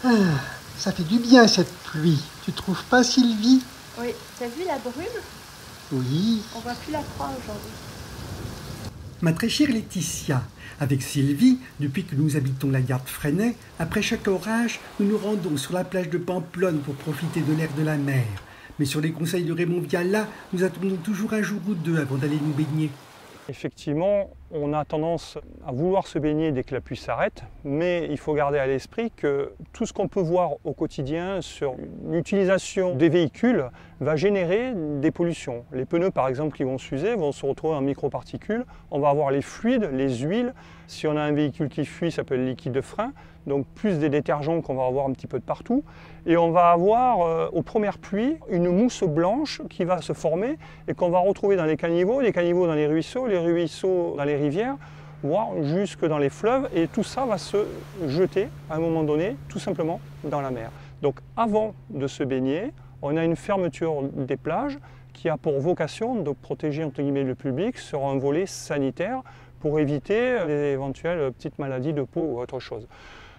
Ah, ça fait du bien cette pluie. Tu trouves pas, Sylvie? Oui, t'as vu la brume? Oui. On voit plus la croix aujourd'hui. Ma très chère Laetitia, avec Sylvie, depuis que nous habitons la Garde Freinet, après chaque orage, nous nous rendons sur la plage de Pamplonne pour profiter de l'air de la mer. Mais sur les conseils de Raymond Viala, nous attendons toujours un jour ou deux avant d'aller nous baigner. Effectivement, on a tendance à vouloir se baigner dès que la pluie s'arrête, mais il faut garder à l'esprit que tout ce qu'on peut voir au quotidien sur l'utilisation des véhicules va générer des pollutions. Les pneus, par exemple, qui vont s'user, vont se retrouver en microparticules. On va avoir les fluides, les huiles. Si on a un véhicule qui fuit, ça peut être le liquide de frein. Donc plus des détergents qu'on va avoir un petit peu de partout. Et on va avoir, aux premières pluies, une mousse blanche qui va se former et qu'on va retrouver dans les caniveaux dans les ruisseaux dans les rivières, voire jusque dans les fleuves. Et tout ça va se jeter, à un moment donné, tout simplement dans la mer. Donc avant de se baigner, on a une fermeture des plages qui a pour vocation de protéger entre guillemets, le public sur un volet sanitaire pour éviter les éventuelles petites maladies de peau ou autre chose.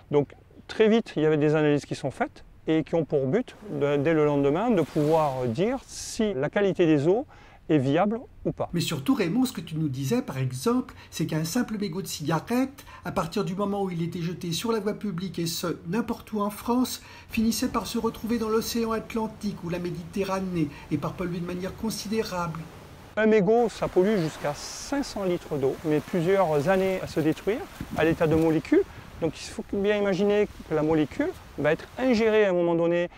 Donc très vite, il y avait des analyses qui sont faites et qui ont pour but, dès le lendemain, de pouvoir dire si la qualité des eaux est viable ou pas. Mais surtout, Raymond, ce que tu nous disais, par exemple, c'est qu'un simple mégot de cigarette, à partir du moment où il était jeté sur la voie publique, et ce, n'importe où en France, finissait par se retrouver dans l'océan Atlantique ou la Méditerranée, et par polluer de manière considérable. Un mégot, ça pollue jusqu'à 500 litres d'eau, mais plusieurs années à se détruire, à l'état de molécule. Donc il faut bien imaginer que la molécule va être ingérée à un moment donné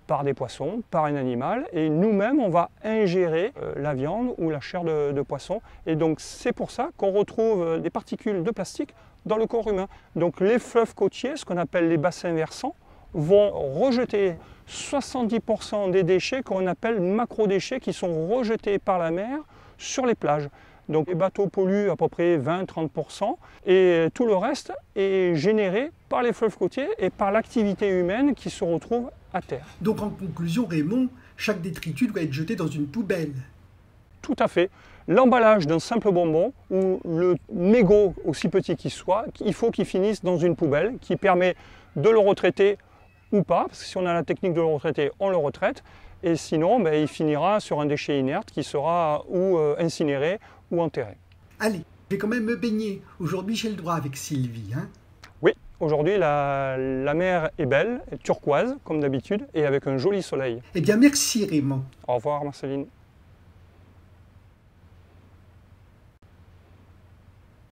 par des poissons, par un animal, et nous-mêmes on va ingérer la viande ou la chair de poisson. Et donc c'est pour ça qu'on retrouve des particules de plastique dans le corps humain. Donc les fleuves côtiers, ce qu'on appelle les bassins versants, vont rejeter 70% des déchets qu'on appelle macrodéchets qui sont rejetés par la mer sur les plages. Donc les bateaux polluent à peu près 20-30% et tout le reste est généré par les fleuves côtiers et par l'activité humaine qui se retrouve à terre. Donc en conclusion, Raymond, chaque détritus doit être jeté dans une poubelle. Tout à fait. L'emballage d'un simple bonbon ou le mégot, aussi petit qu'il soit, il faut qu'il finisse dans une poubelle qui permet de le retraiter ou pas, parce que si on a la technique de le retraiter, on le retraite. Et sinon, il finira sur un déchet inerte qui sera ou incinéré ou enterré. Allez, je vais quand même me baigner. Aujourd'hui, j'ai le droit avec Sylvie. Hein? Oui, aujourd'hui, la mer est belle, turquoise, comme d'habitude, et avec un joli soleil. Eh bien, merci Raymond. Au revoir, Marceline.